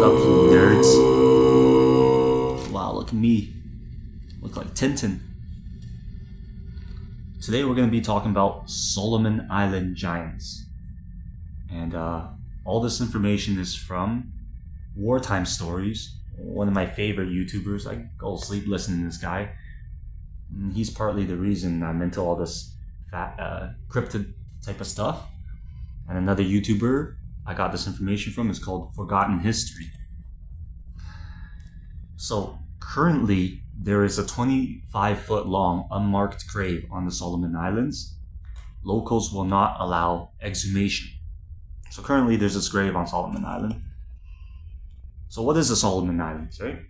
up, you nerds? Wow, look at me. Look like Tintin. Today we're going to be talking about Solomon Island giants. And all this information is from Wartime Stories, one of my favorite YouTubers. I go to sleep listening to this guy. He's partly the reason I'm into all this cryptid type of stuff. And another YouTuber I got this information from is called Forgotten History. So currently there is a 25-foot long unmarked grave on the Solomon Islands. Locals will not allow exhumation. So currently there's this grave on Solomon Island. So what is the Solomon Islands, right?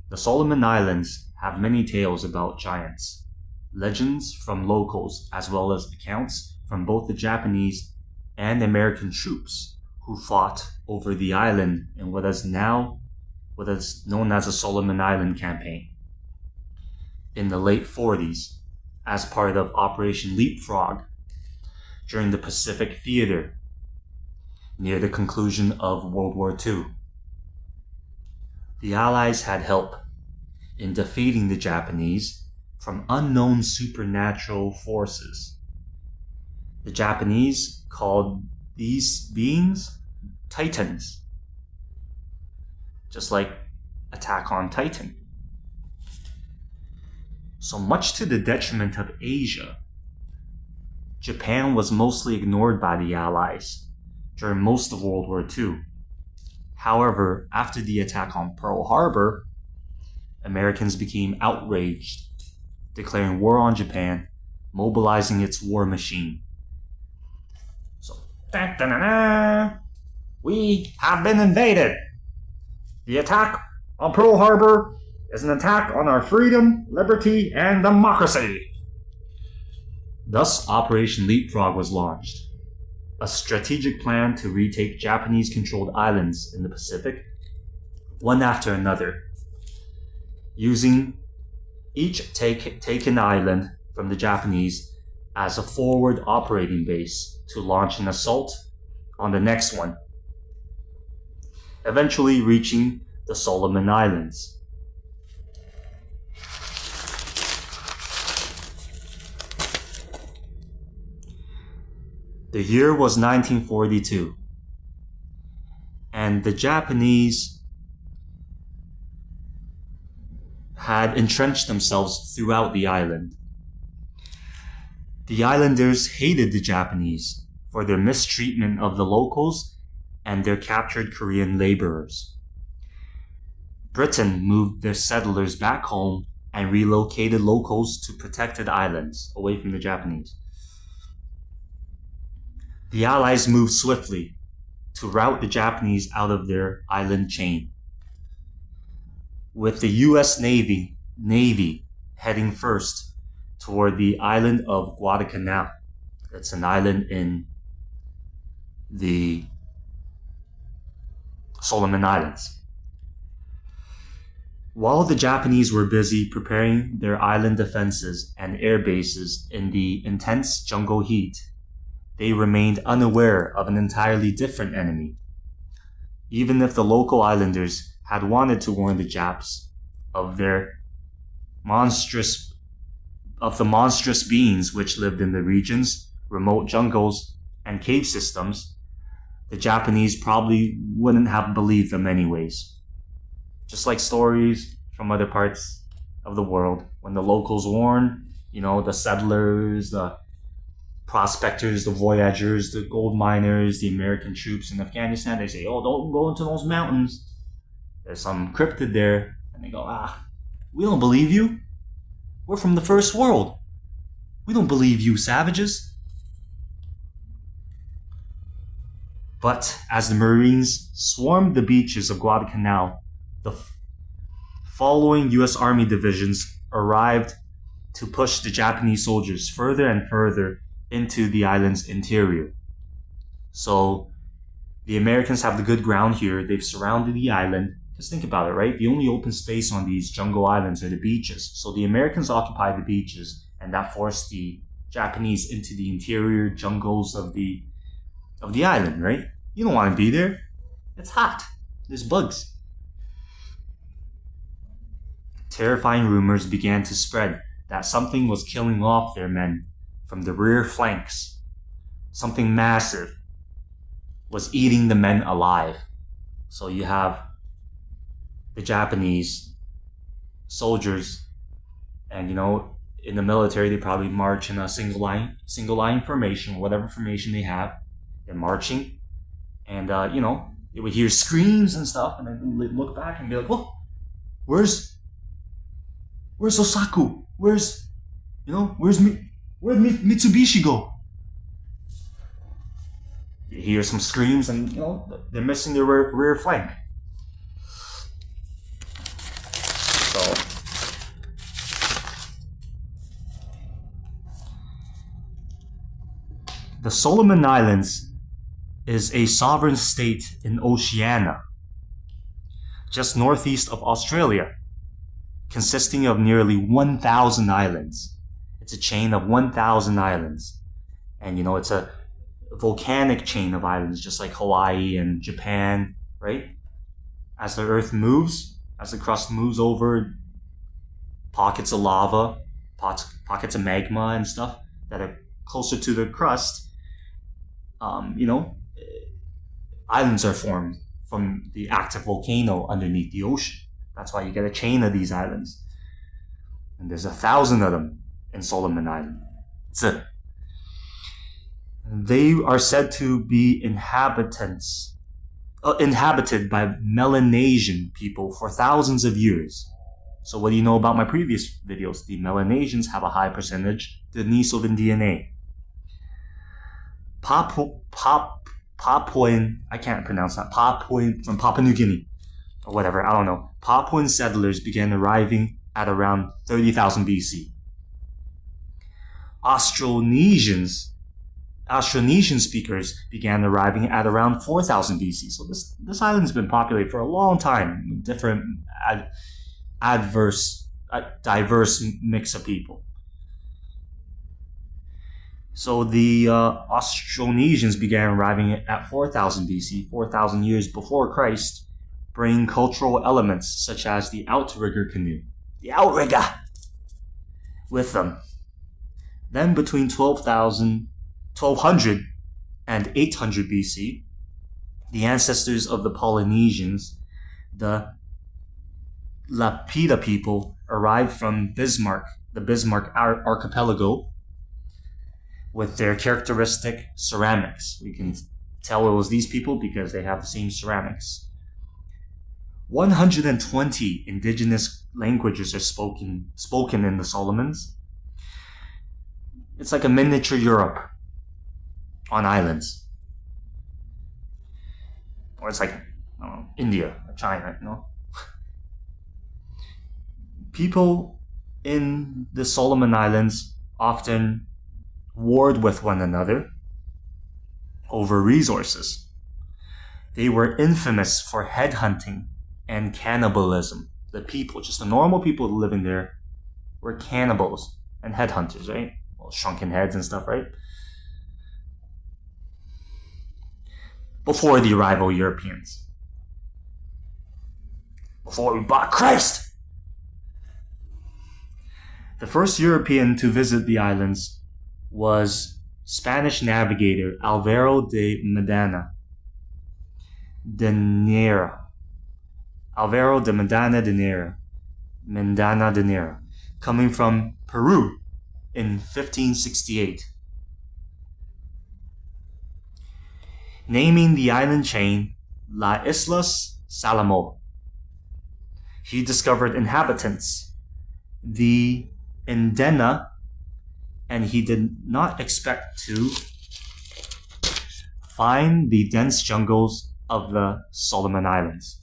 The Solomon Islands have many tales about giants, legends from locals, as well as accounts from both the Japanese and American troops who fought over the island in what is known as the Solomon Island Campaign in the late 40s as part of Operation Leapfrog during the Pacific Theater near the conclusion of World War II. The Allies had help in defeating the Japanese from unknown supernatural forces. The Japanese called these beings Titans, just like Attack on Titan. So much to the detriment of Asia, Japan was mostly ignored by the Allies during most of World War II. However, after the attack on Pearl Harbor, Americans became outraged, declaring war on Japan, mobilizing its war machine. So, we have been invaded. The attack on Pearl Harbor is an attack on our freedom, liberty, and democracy. Thus, Operation Leapfrog was launched, a strategic plan to retake Japanese-controlled islands in the Pacific, one after another, using each taken island from the Japanese as a forward operating base to launch an assault on the next one, eventually reaching the Solomon Islands. The year was 1942, and the Japanese had entrenched themselves throughout the island. The islanders hated the Japanese for their mistreatment of the locals and their captured Korean laborers. Britain moved their settlers back home and relocated locals to protected islands away from the Japanese. The Allies moved swiftly to rout the Japanese out of their island chain, with the U.S. Navy heading first toward the island of Guadalcanal. It's an island in the Solomon Islands. While the Japanese were busy preparing their island defenses and air bases in the intense jungle heat, they remained unaware of an entirely different enemy. Even if the local islanders had wanted to warn the Japs of the monstrous beings which lived in the region's remote jungles and cave systems, the Japanese probably wouldn't have believed them anyways. Just like stories from other parts of the world, when the locals warn, the settlers, the prospectors, the voyagers, the gold miners, the American troops in Afghanistan, they say, oh, don't go into those mountains. There's some cryptid there. And they go, we don't believe you. We're from the first world. We don't believe you, savages. But as the Marines swarmed the beaches of Guadalcanal, the following U.S. Army divisions arrived to push the Japanese soldiers further and further into the island's interior. So the Americans have the good ground here. They've surrounded the island. Just think about it, right? The only open space on these jungle islands are the beaches. So the Americans occupied the beaches, and that forced the Japanese into the interior jungles of the island, right? You don't want to be there. It's hot. There's bugs. terrifying rumors began to spread that something was killing off their men from the rear flanks. Something massive was eating the men alive. So you have the Japanese soldiers, and in the military they probably march in a single line formation, whatever formation they have. They're marching, and they would hear screams and stuff, and then they'd look back and be like, "Well, where's Osaku? Where'd Mitsubishi go?" You hear some screams, and they're missing their rear flank. So the Solomon Islands is a sovereign state in Oceania, just northeast of Australia, consisting of nearly 1,000 islands. It's a chain of 1,000 islands. And it's a volcanic chain of islands, just like Hawaii and Japan, right? As the earth moves, as the crust moves over, pockets of lava, pockets of magma and stuff that are closer to the crust, islands are formed from the active volcano underneath the ocean. That's why you get a chain of these islands. And there's 1,000 of them in Solomon Island. They are said to be inhabited by Melanesian people for thousands of years. So what do you know about my previous videos? The Melanesians have a high percentage Denisovan DNA. Papuan, I can't pronounce that, Papuan from Papua New Guinea, or whatever, I don't know. Papuan settlers began arriving at around 30,000 BC. Austronesian speakers began arriving at around 4,000 BC. So this island's been populated for a long time, different diverse mix of people. So the Austronesians began arriving at 4,000 BC, 4,000 years before Christ, bringing cultural elements such as the outrigger canoe, with them. Then between 1200 and 800 BC, the ancestors of the Polynesians, the Lapita people, arrived from Bismarck, the Bismarck archipelago, with their characteristic ceramics. We can tell it was these people because they have the same ceramics. 120 indigenous languages are spoken in the Solomons. It's like a miniature Europe on islands. Or it's like, India or China, People in the Solomon Islands often warred with one another over resources. They were infamous for headhunting and cannibalism. The people, just the normal people living there, were cannibals and headhunters, right? Well, shrunken heads and stuff, right? Before the arrival of Europeans. Before we bought Christ! The first European to visit the islands was Spanish navigator Alvaro de Medina de Nera, coming from Peru in 1568, naming the island chain La Islas Salamo. He discovered inhabitants, the Indena, and he did not expect to find the dense jungles of the Solomon Islands.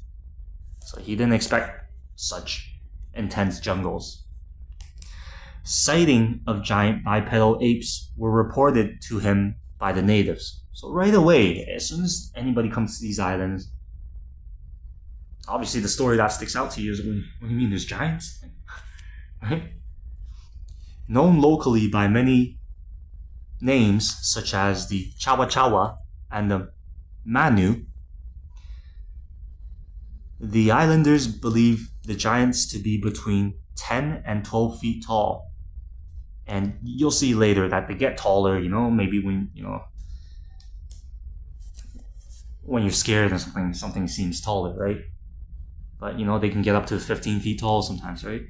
So he didn't expect such intense jungles. Sighting of giant bipedal apes were reported to him by the natives. So right away, as soon as anybody comes to these islands, obviously the story that sticks out to you is, what do you mean there's giants? Right? Known locally by many names, such as the Chawa Chawa and the Manu, the islanders believe the giants to be between 10 and 12 feet tall. And you'll see later that they get taller, maybe when you're scared and something seems taller, right? But, they can get up to 15 feet tall sometimes, right?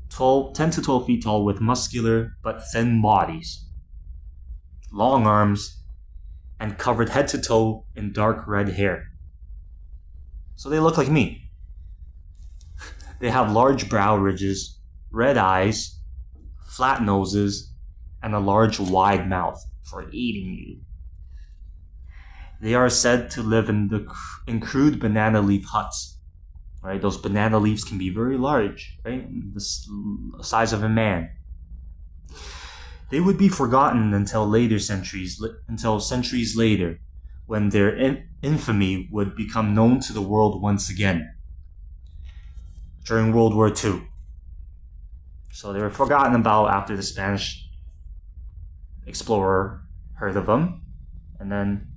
10 to 12 feet tall with muscular but thin bodies, long arms, and covered head to toe in dark red hair. So they look like me. They have large brow ridges, red eyes, flat noses, and a large wide mouth for eating you. They are said to live in crude banana leaf huts. Right? Those banana leaves can be very large, right? The size of a man. They would be forgotten until centuries later, when their infamy would become known to the world once again. During World War II. So they were forgotten about after the Spanish explorer heard of them. And then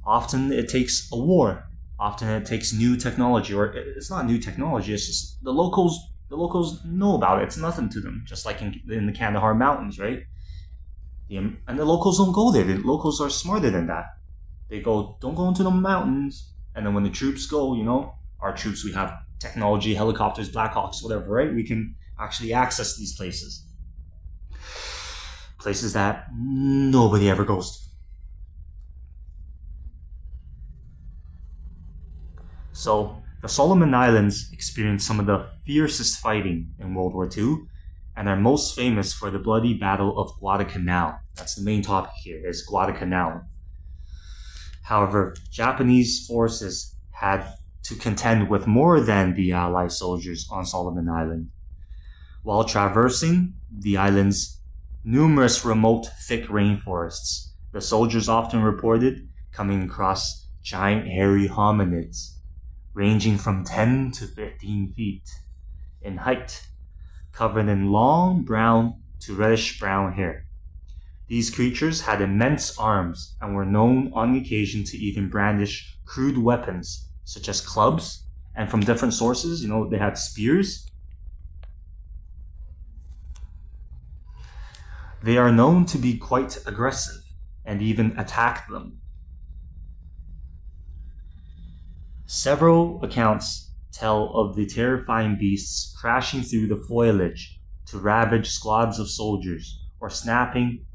often it takes a war. Often it takes new technology, or it's not new technology, it's just the locals know about it. It's nothing to them, just like in the Kandahar Mountains, right? And the locals don't go there. The locals are smarter than that. They don't go into the mountains. And then when the troops go, our troops, we have technology, helicopters, Blackhawks, whatever, right? We can actually access these places. Places that nobody ever goes to. So, the Solomon Islands experienced some of the fiercest fighting in World War II, and are most famous for the bloody Battle of Guadalcanal. That's the main topic here, is Guadalcanal. However, Japanese forces had to contend with more than the Allied soldiers on Solomon Island. While traversing the island's numerous remote, thick rainforests, the soldiers often reported coming across giant hairy hominids, ranging from 10 to 15 feet in height, covered in long brown to reddish-brown hair. These creatures had immense arms and were known on occasion to even brandish crude weapons, such as clubs, and from different sources, they had spears. They are known to be quite aggressive and even attack them. Several accounts tell of the terrifying beasts crashing through the foliage to ravage squads of soldiers, or snapping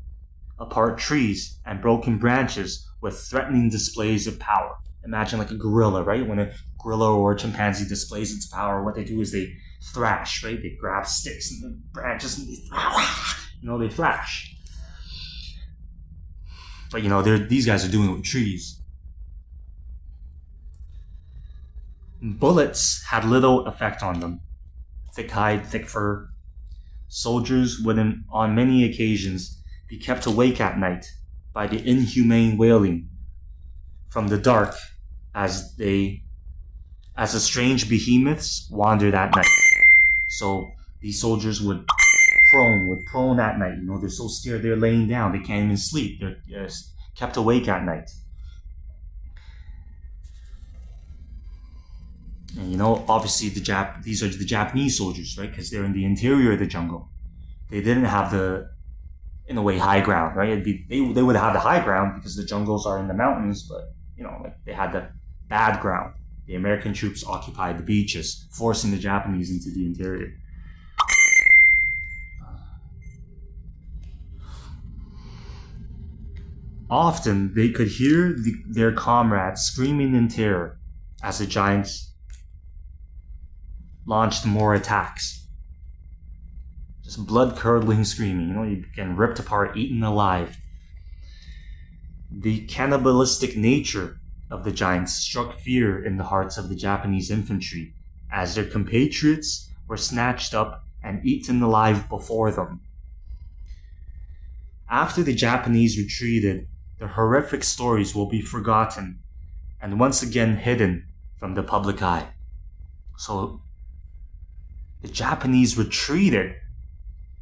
apart trees and broken branches with threatening displays of power. Imagine like a gorilla, right? When a gorilla or a chimpanzee displays its power, what they do is they thrash, right? They grab sticks and branches and they thrash. But these guys are doing it with trees. Bullets had little effect on them. Thick hide, thick fur. Soldiers would, on many occasions, be kept awake at night by the inhumane wailing from the dark as the strange behemoths wandered at night. So these soldiers would prone at night. They're so scared they're laying down. They can't even sleep. They're kept awake at night. And obviously these are the Japanese soldiers, right? Because they're in the interior of the jungle. They didn't have in a way, high ground, right? They would have the high ground because the jungles are in the mountains, but they had the bad ground. The American troops occupied the beaches, forcing the Japanese into the interior. Often, they could hear their comrades screaming in terror as the giants launched more attacks. Just blood-curdling screaming. You get ripped apart, eaten alive. The cannibalistic nature of the giants struck fear in the hearts of the Japanese infantry, as their compatriots were snatched up and eaten alive before them. After the Japanese retreated, the horrific stories will be forgotten and once again hidden from the public eye. So, the Japanese retreated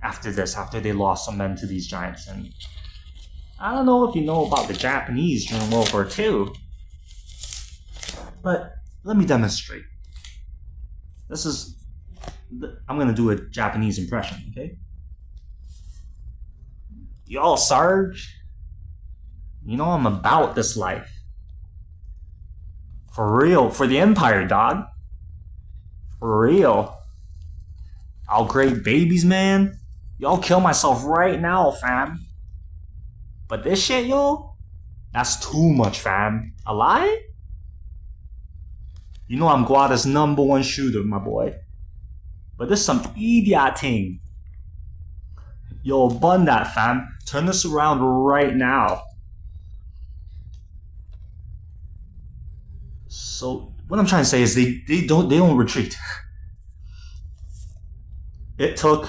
after they lost some men to these giants. And I don't know if you know about the Japanese during World War II, but let me demonstrate. This is I'm gonna do a Japanese impression, okay? Yo, Sarge, you know I'm about this life. For real, for the Empire, dog. For real. I'll grade babies, man. Y'all kill myself right now, fam. But this shit, yo, that's too much, fam. A lie? You know I'm Guada's #1 shooter, my boy. But this some idioting. Yo, bun that, fam. Turn this around right now. So what I'm trying to say is they don't retreat. It took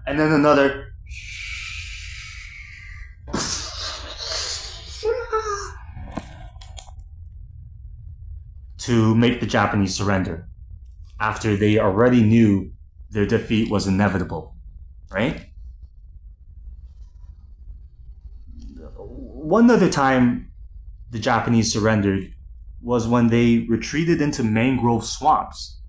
and then another to make the Japanese surrender after they already knew their defeat was inevitable, right? One other time the Japanese surrendered was when they retreated into mangrove swamps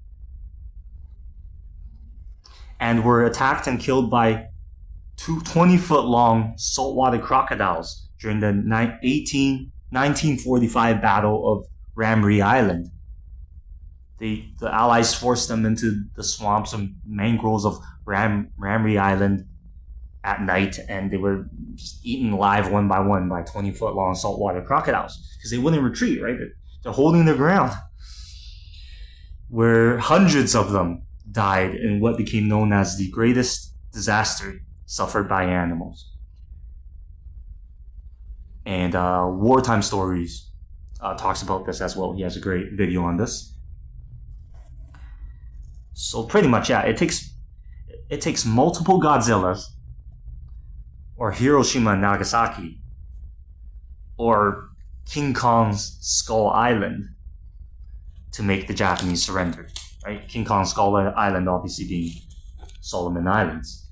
and were attacked and killed by two 20-foot-long saltwater crocodiles during the 1945 Battle of Ramree Island. The Allies forced them into the swamps and mangroves of Ramree Island at night, and they were just eaten alive one by 20-foot-long saltwater crocodiles because they wouldn't retreat, right? They're holding their ground. Where hundreds of them died in what became known as the greatest disaster suffered by animals. And Wartime Stories talks about this as well. He has a great video on this. So pretty much, yeah, it takes multiple Godzillas, or Hiroshima and Nagasaki, or King Kong's Skull Island to make the Japanese surrender. Right? King Kong's Skull Island obviously being Solomon Islands.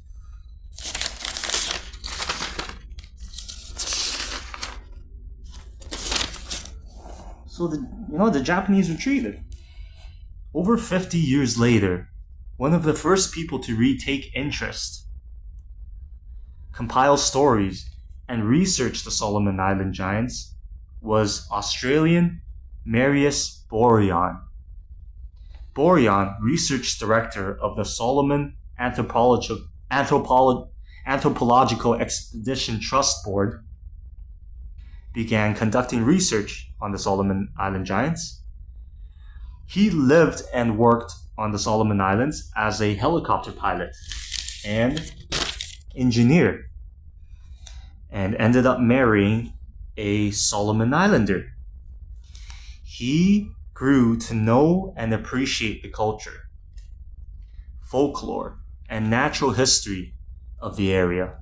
So the Japanese retreated. Over 50 years later, one of the first people to retake interest, compile stories, and research the Solomon Island giants was Australian Marius Borean. Borean, research director of the Solomon Anthropological Expedition Trust Board, began conducting research on the Solomon Island giants. He lived and worked on the Solomon Islands as a helicopter pilot and engineer, and ended up marrying a Solomon Islander. He grew to know and appreciate the culture, folklore, and natural history of the area.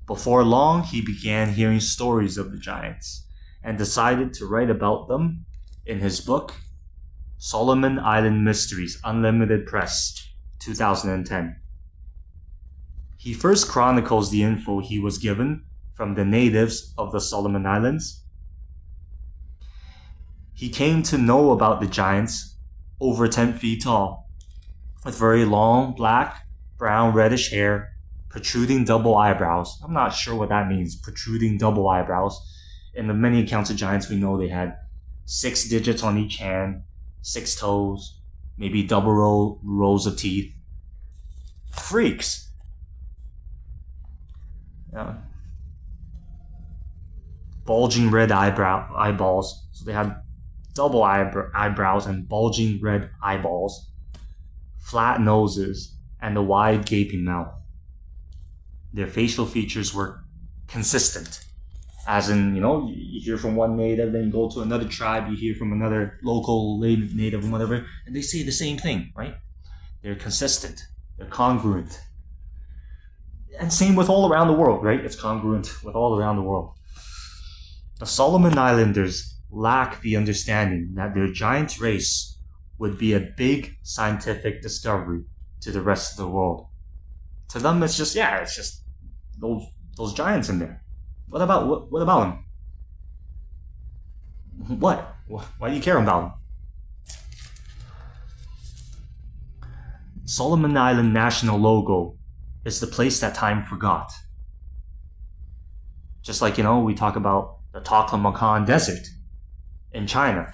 Before long, he began hearing stories of the giants and decided to write about them in his book, Solomon Island Mysteries, Unlimited Press, 2010. He first chronicles the info he was given from the natives of the Solomon Islands. He came to know about the giants over 10 feet tall, with very long, black, brown, reddish hair, protruding double eyebrows. I'm not sure what that means, protruding double eyebrows. In the many accounts of giants, we know they had 6 digits on each hand, 6 toes, maybe double rows of teeth. Freaks. Yeah. Bulging red eyeballs. So they had double eyebrows and bulging red eyeballs, flat noses, and a wide gaping mouth. Their facial features were consistent. As in, you hear from one native, then you go to another tribe, you hear from another local native and whatever, and they say the same thing, right? They're consistent. They're congruent. And same with all around the world, right? It's congruent with all around the world. The Solomon Islanders lack the understanding that their giant race would be a big scientific discovery to the rest of the world. To them, it's just those giants in there. What about them? What? Why do you care about them? Solomon Island national logo is the place that time forgot. Just like, we talk about the Taklamakan Desert in China,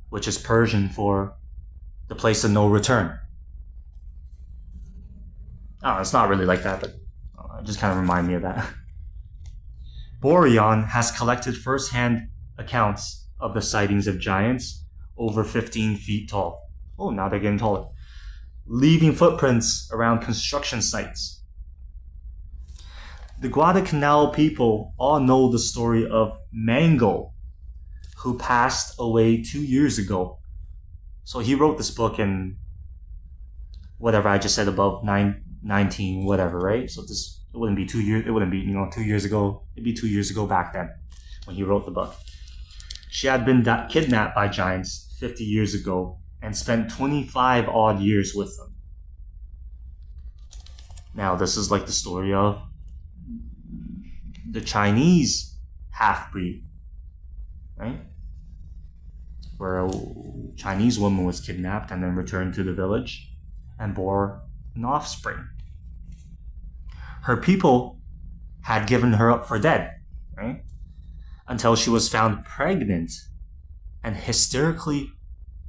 which is Persian for the place of no return. It's not really like that, but it just kind of remind me of that. Boreon has collected first-hand accounts of the sightings of giants over 15 feet tall. Oh, now they're getting taller. Leaving footprints around construction sites. The Guadalcanal people all know the story of Mango, who passed away 2 years ago. So he wrote this book in whatever I just said above, 19 whatever, right? So it wouldn't be 2 years. It wouldn't be 2 years ago. It'd be 2 years ago back then when he wrote the book. She had been kidnapped by giants 50 years ago and spent 25 odd years with them. Now, this is like the story of the Chinese half-breed, right? Where a Chinese woman was kidnapped and then returned to the village and bore an offspring. Her people had given her up for dead, right? Until she was found pregnant and hysterically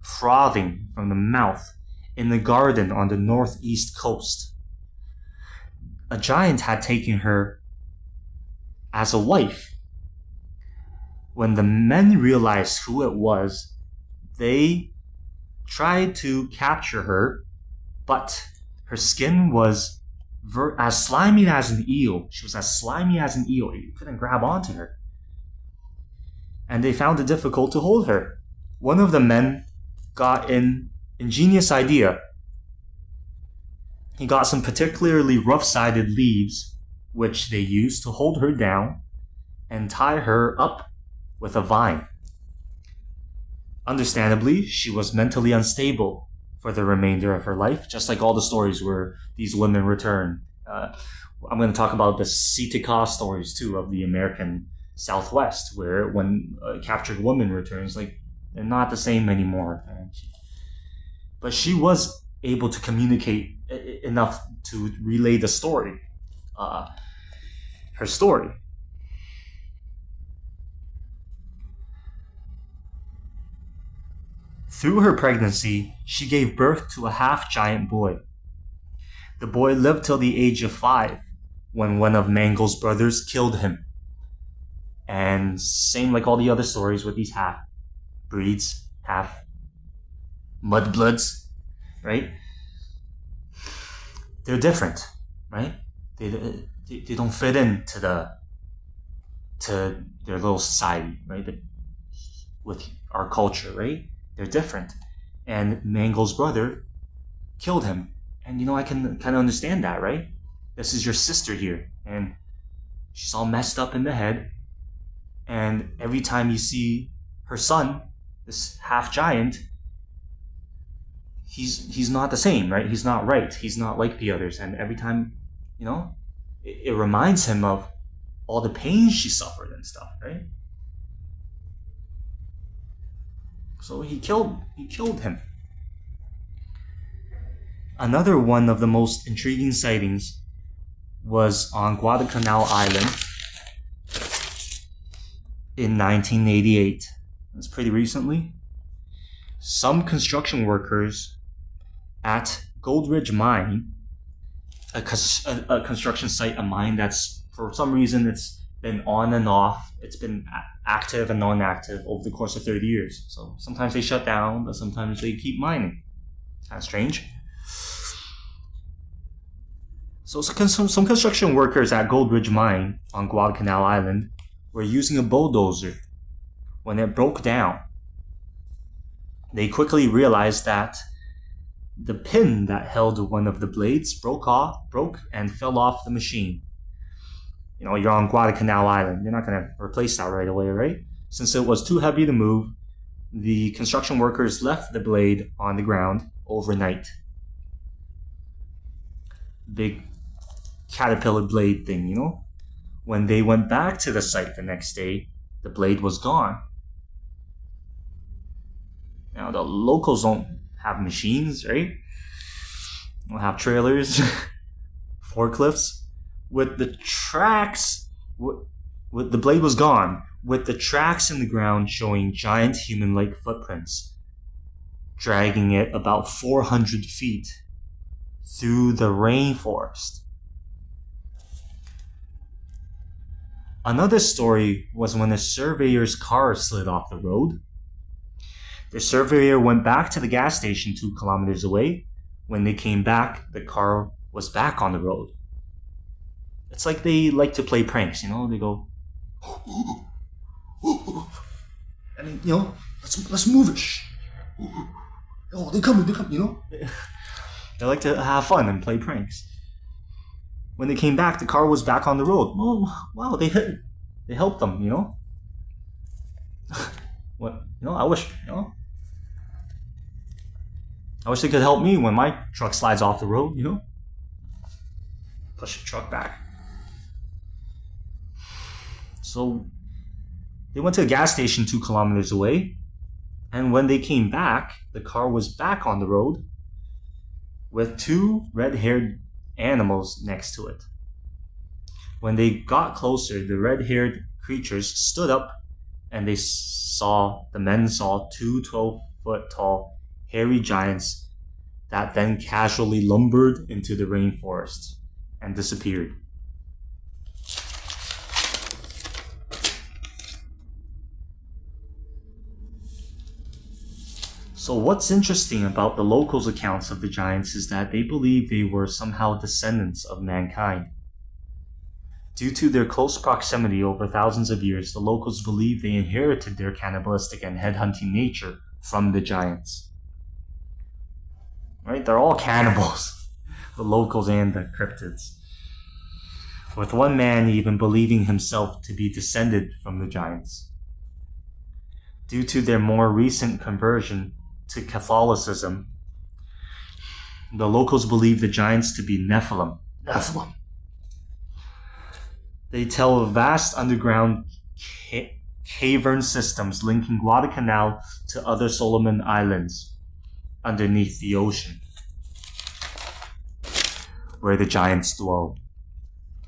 frothing from the mouth in the garden on the northeast coast. A giant had taken her as a wife. When the men realized who it was, they tried to capture her, but her skin was as slimy as an eel. She was as slimy as an eel. You couldn't grab onto her. And they found it difficult to hold her. One of the men got an ingenious idea. He got some particularly rough-sided leaves, which they used to hold her down and tie her up with a vine. Understandably, she was mentally unstable for the remainder of her life, just like all the stories where these women return. I'm going to talk about the Sitka stories too of the American Southwest, where when a captured woman returns, like they're not the same anymore. But she was able to communicate enough to relay the story, her story. Through her pregnancy, she gave birth to a half-giant boy. The boy lived till the age of 5, when one of Mango's brothers killed him. And same like all the other stories with these half-breeds, half-mudbloods, right? They're different, right? They don't fit into to their little society, right? With our culture, right? They're different. And Mango's brother killed him. And I can kind of understand that, right? This is your sister here, and she's all messed up in the head. And every time you see her son, this half-giant, he's not the same, right? He's not right. He's not like the others. And every time, it reminds him of all the pain she suffered and stuff, right? So he killed him. Another one of the most intriguing sightings was on Guadalcanal Island in 1988. That's pretty recently. Some construction workers at Gold Ridge Mine, a construction site, a mine that's, for some reason, it's been on and off. It's been active and non-active over the course of 30 years. So sometimes they shut down, but sometimes they keep mining. Kind of strange. So some construction workers at Gold Ridge Mine on Guadalcanal Island were using a bulldozer when it broke down. They quickly realized that the pin that held one of the blades broke and fell off the machine. You're on Guadalcanal Island. You're not going to replace that right away, right? Since it was too heavy to move, the construction workers left the blade on the ground overnight. Big caterpillar blade thing, When they went back to the site the next day, the blade was gone. Now the locals don't have machines, right? They don't have trailers, forklifts. With the tracks, with the blade was gone, with the tracks in the ground showing giant human-like footprints, dragging it about 400 feet through the rainforest. Another story was when a surveyor's car slid off the road. The surveyor went back to the gas station 2 kilometers away. When they came back, the car was back on the road. It's like they like to play pranks, They go, and let's move it. Oh, they're coming, They like to have fun and play pranks. When they came back, the car was back on the road. Oh, wow, they helped them, What, I wish, I wish they could help me when my truck slides off the road, Push the truck back. So they went to a gas station 2 kilometers away, and when they came back, the car was back on the road with 2 red-haired animals next to it. When they got closer, the red-haired creatures stood up, and the men saw 2 12-foot tall hairy giants that then casually lumbered into the rainforest and disappeared. So what's interesting about the locals' accounts of the giants is that they believe they were somehow descendants of mankind. Due to their close proximity over thousands of years, the locals believe they inherited their cannibalistic and headhunting nature from the giants. Right? They're all cannibals, the locals and the cryptids. With one man even believing himself to be descended from the giants. Due to their more recent conversion to Catholicism, the locals believe the giants to be Nephilim. They tell of vast underground cavern systems linking Guadalcanal to other Solomon Islands underneath the ocean, where the giants dwell.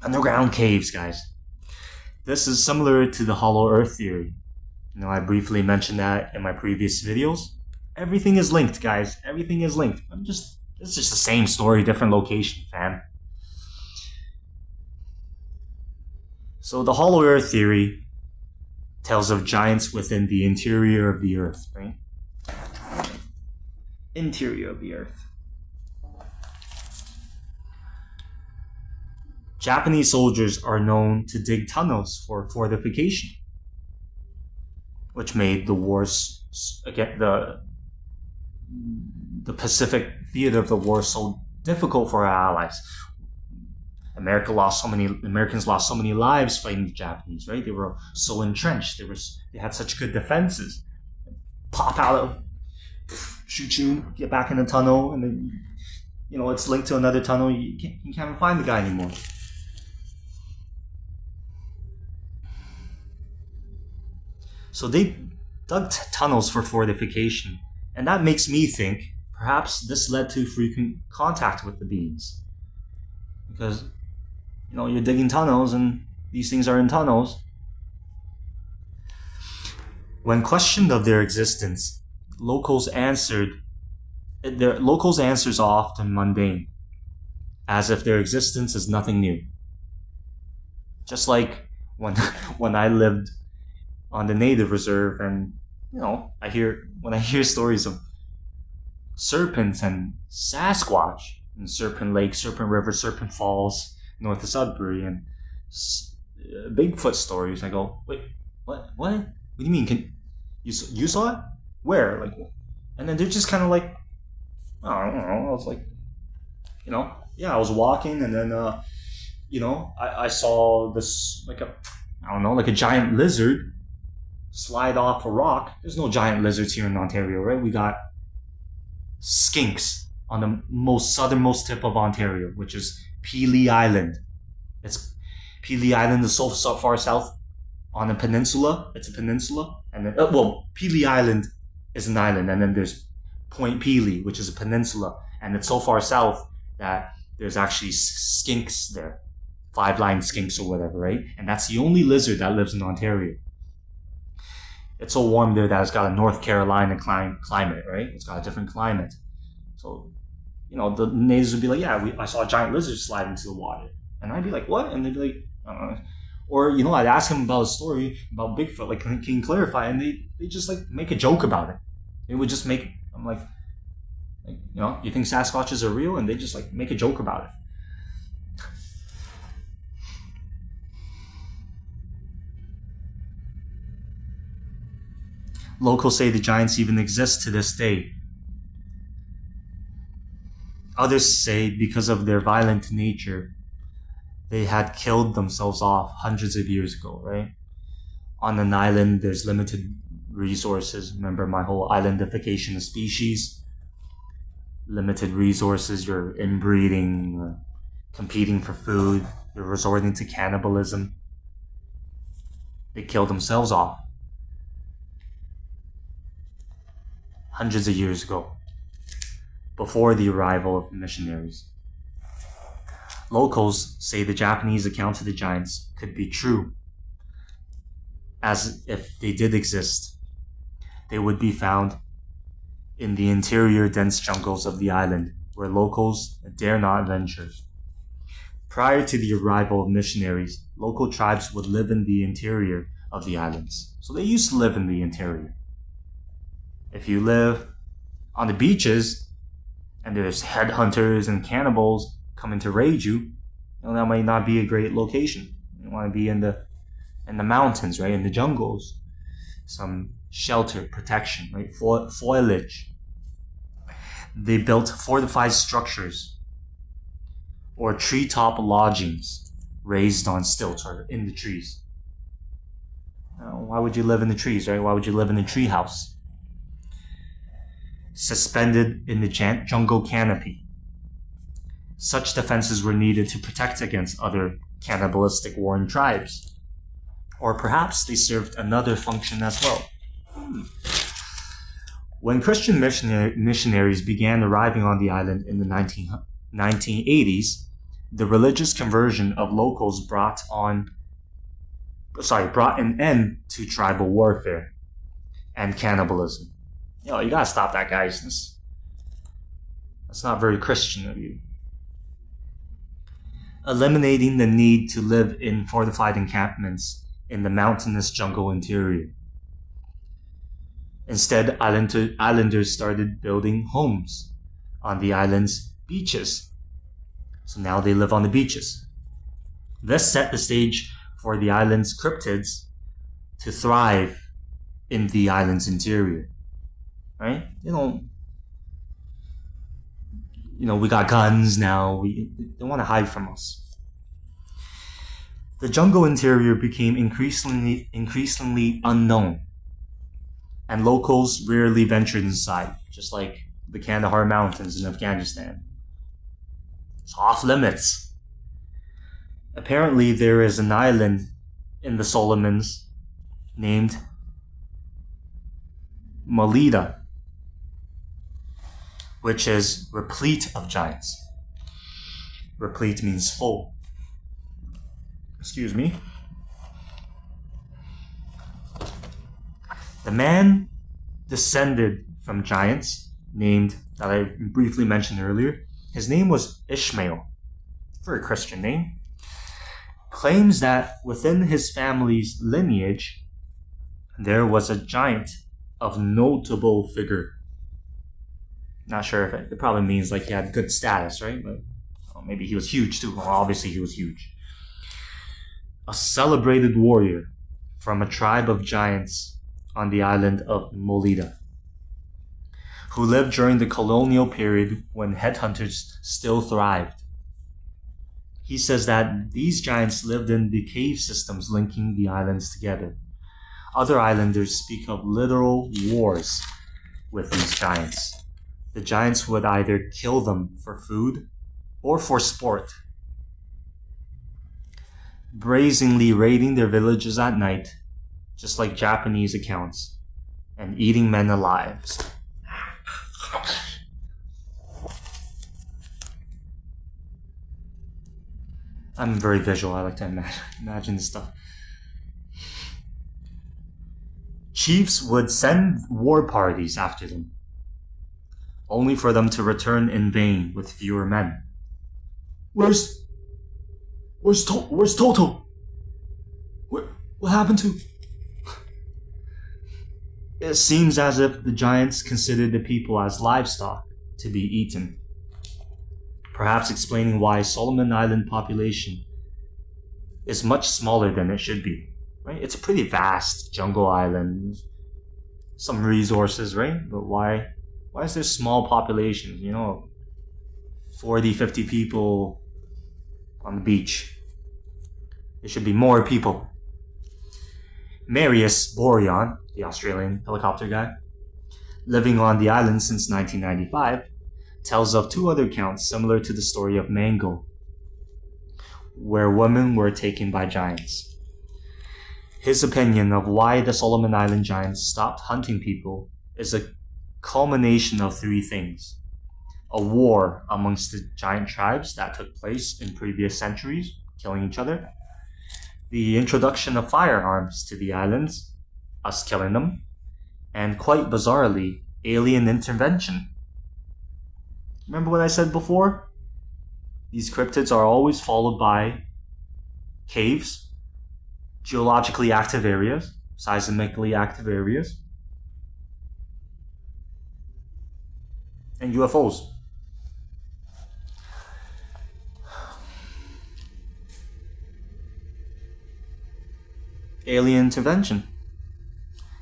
Underground caves, guys. This is similar to the hollow earth theory. I briefly mentioned that in my previous videos. Everything is linked, guys. Everything is linked. It's just the same story, different location, fam. So the hollow earth theory tells of giants within the interior of the earth, right? Interior of the earth. Japanese soldiers are known to dig tunnels for fortification, which made the wars against the Pacific theater of the war so difficult for our allies. Americans lost so many lives fighting the Japanese, right? They were so entrenched. They had such good defenses. Pop out, shoot you, get back in the tunnel, and then it's linked to another tunnel. You can't even find the guy anymore. So they dug tunnels for fortification, and that makes me think perhaps this led to frequent contact with the beings. Because, you're digging tunnels and these things are in tunnels. When questioned of their existence, locals' answers are often mundane, as if their existence is nothing new. Just like when I lived on the native reserve, and when I hear stories of serpents and Sasquatch in Serpent Lake, Serpent River, Serpent Falls, north of Sudbury, and Bigfoot stories, I go, wait, what? What do you mean? You saw it? Where? And then they're just kind of like, I don't know. I was like, I was walking, and then I saw this like a giant lizard slide off a rock. There's no giant lizards here in Ontario, right? We got skinks on the most southernmost tip of Ontario, which is Pelee Island. Pelee Island is so far south on a peninsula. It's a peninsula, and then Pelee Island is an island, and then there's Point Pelee, which is a peninsula, and it's so far south that there's actually skinks there, 5-line skinks or whatever, right? And that's the only lizard that lives in Ontario. It's so warm there that it's got a North Carolina climate, right? It's got a different climate. So, the natives would be like, yeah, I saw a giant lizard slide into the water. And I'd be like, what? And they'd be like, I don't know. Or, I'd ask him about a story about Bigfoot, like, can you clarify? And they just, like, make a joke about it. They would just make, I'm like, you think Sasquatches are real? And they just, like, make a joke about it. Locals say the giants even exist to this day. Others say because of their violent nature, they had killed themselves off hundreds of years ago, right? On an island, there's limited resources. Remember my whole islandification of species? Limited resources, you're inbreeding, competing for food, you're resorting to cannibalism. They killed themselves off hundreds of years ago, before the arrival of missionaries. Locals say the Japanese account of the giants could be true, as if they did exist. They would be found in the interior dense jungles of the island, where locals dare not venture. Prior to the arrival of missionaries, local tribes would live in the interior of the islands. So they used to live in the interior. If you live on the beaches and there's headhunters and cannibals coming to raid you, that might not be a great location. You want to be in the mountains, right? In the jungles. Some shelter, protection, right? Foliage. They built fortified structures or treetop lodgings raised on stilts or in the trees. Why would you live in the trees, right? Why would you live in a tree house? Suspended in the jungle canopy. Such defenses were needed to protect against other cannibalistic warring tribes. Or perhaps they served another function as well. When Christian missionaries began arriving on the island in the 1980s, the religious conversion of locals brought an end to tribal warfare and cannibalism. You gotta stop that, guys. That's not very Christian of you. Eliminating the need to live in fortified encampments in the mountainous jungle interior. Instead, islanders started building homes on the island's beaches. So now they live on the beaches. This set the stage for the island's cryptids to thrive in the island's interior. Right? We got guns now. They want to hide from us. The jungle interior became increasingly unknown, and locals rarely ventured inside, just like the Kandahar Mountains in Afghanistan. It's off limits. Apparently, there is an island in the Solomons named Melita, which is replete of giants. Replete means full. Excuse me. The man descended from giants named, that I briefly mentioned earlier. His name was Ishmael. Very Christian name. Claims that within his family's lineage, there was a giant of notable figure. Not sure if it probably means like he had good status, right? But maybe he was huge too. Well, obviously he was huge. A celebrated warrior from a tribe of giants on the island of Molita, who lived during the colonial period when headhunters still thrived. He says that these giants lived in the cave systems linking the islands together. Other islanders speak of literal wars with these giants. The giants would either kill them for food or for sport, brazenly raiding their villages at night, just like Japanese accounts. and eating men alive. I'm very visual. I like to imagine this stuff. Chiefs would send war parties after them, only for them to return in vain with fewer men. Where's Toto? What happened to? It seems as if the giants considered the people as livestock to be eaten, perhaps explaining why Solomon Island population is much smaller than it should be. Right? It's a pretty vast jungle island, some resources, right? But why is there small populations? 40, 50 people on the beach. There should be more people. Marius Boreon, the Australian helicopter guy, living on the island since 1995, tells of two other accounts similar to the story of Mango, where women were taken by giants. His opinion of why the Solomon Island giants stopped hunting people is a culmination of three things: a war amongst the giant tribes that took place in previous centuries, killing each other; the introduction of firearms to the islands, us killing them; and quite bizarrely, alien intervention. Remember what I said before? These cryptids are always followed by caves, geologically active areas, seismically active areas, and UFOs. Alien intervention.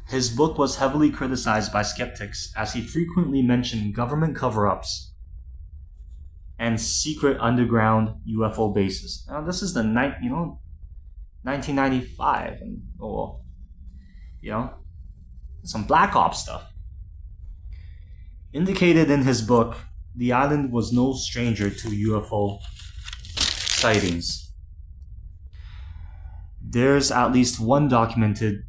His book was heavily criticized by skeptics as he frequently mentioned government cover-ups and secret underground UFO bases. Now this is the 1995, and some Black Ops stuff. Indicated in his book, the island was no stranger to UFO sightings. There's at least one documented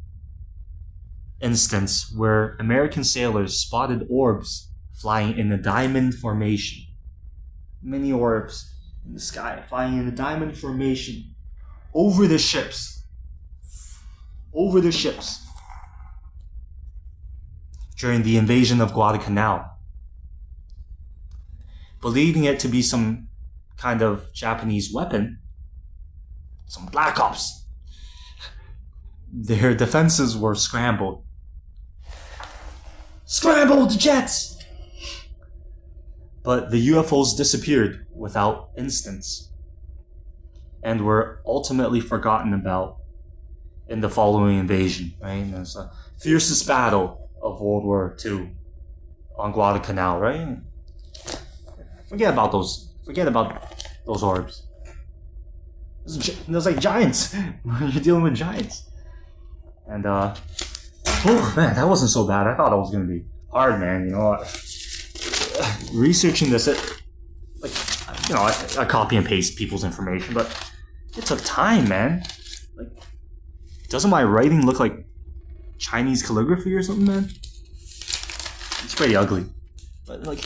instance where American sailors spotted orbs flying in a diamond formation. Many orbs in the sky flying in a diamond formation over the ships during the invasion of Guadalcanal, believing it to be some kind of Japanese weapon, some Black Ops. Their defenses were scrambled. Scramble the jets! But the UFOs disappeared without instance and were ultimately forgotten about in the following invasion, right? And there's the fiercest battle of World War II on Guadalcanal, right? Forget about those orbs. Those like giants. You're dealing with giants. And oh man, that wasn't so bad. I thought it was gonna be hard, man. Researching this, I copy and paste people's information, but it took time, man. Like, doesn't my writing look like Chinese calligraphy or something, man? It's pretty ugly, but and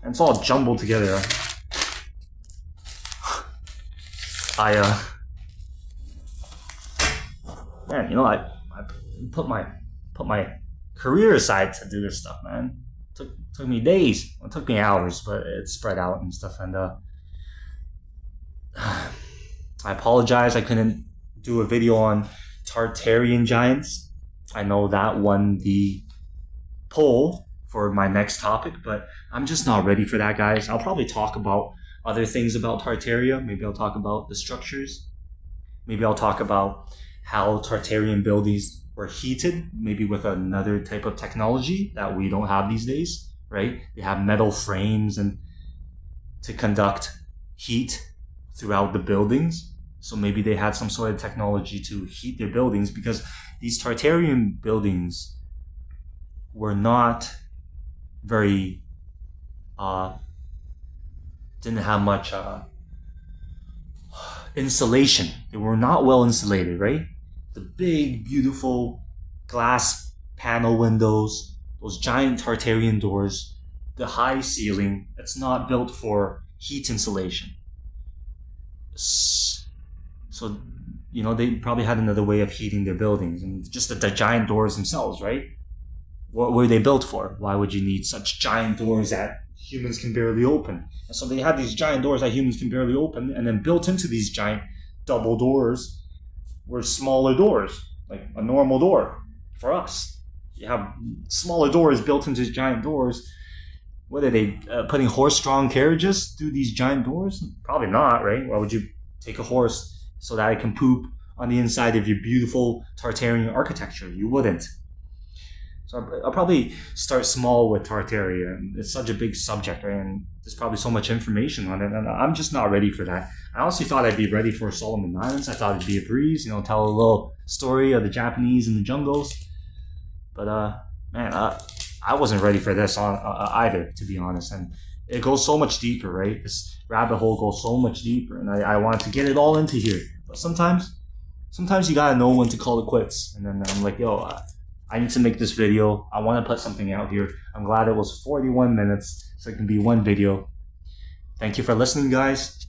it's all jumbled together. I put my career aside to do this stuff, man. Took me days. It took me hours, but it spread out and stuff. And I apologize. I couldn't do a video on Tartarian giants. I know that won the poll for my next topic, but I'm just not ready for that, guys. I'll probably talk about other things about Tartaria. Maybe I'll talk about the structures. Maybe I'll talk about how Tartarian buildings were heated, maybe with another type of technology that we don't have these days, right? They have metal frames and to conduct heat throughout the buildings. So maybe they had some sort of technology to heat their buildings, because these Tartarian buildings were not very, didn't have much insulation. They were not well insulated, right? The big, beautiful glass panel windows, those giant Tartarian doors, the high ceiling. It's not built for heat insulation. So, they probably had another way of heating their buildings. And just the giant doors themselves, right? What were they built for? Why would you need such giant doors that humans can barely open? And so they had these giant doors that humans can barely open, and then built into these giant double doors were smaller doors, like a normal door for us. You have smaller doors built into these giant doors. What are they putting horse-drawn carriages through these giant doors? Probably not, right? Why would you take a horse so that it can poop on the inside of your beautiful Tartarian architecture? You wouldn't. So I'll probably start small with Tartaria. It's such a big subject, right? And there's probably so much information on it, and I'm just not ready for that. I honestly thought I'd be ready for Solomon Islands. I thought it'd be a breeze, tell a little story of the Japanese in the jungles. But man, I wasn't ready for this either, to be honest. And it goes so much deeper, right? This rabbit hole goes so much deeper, and I wanted to get it all into here. But sometimes you gotta know when to call it quits. And then I'm like, yo, I need to make this video. I want to put something out here. I'm glad it was 41 minutes, so it can be one video. Thank you for listening, guys.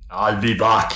I'll be back.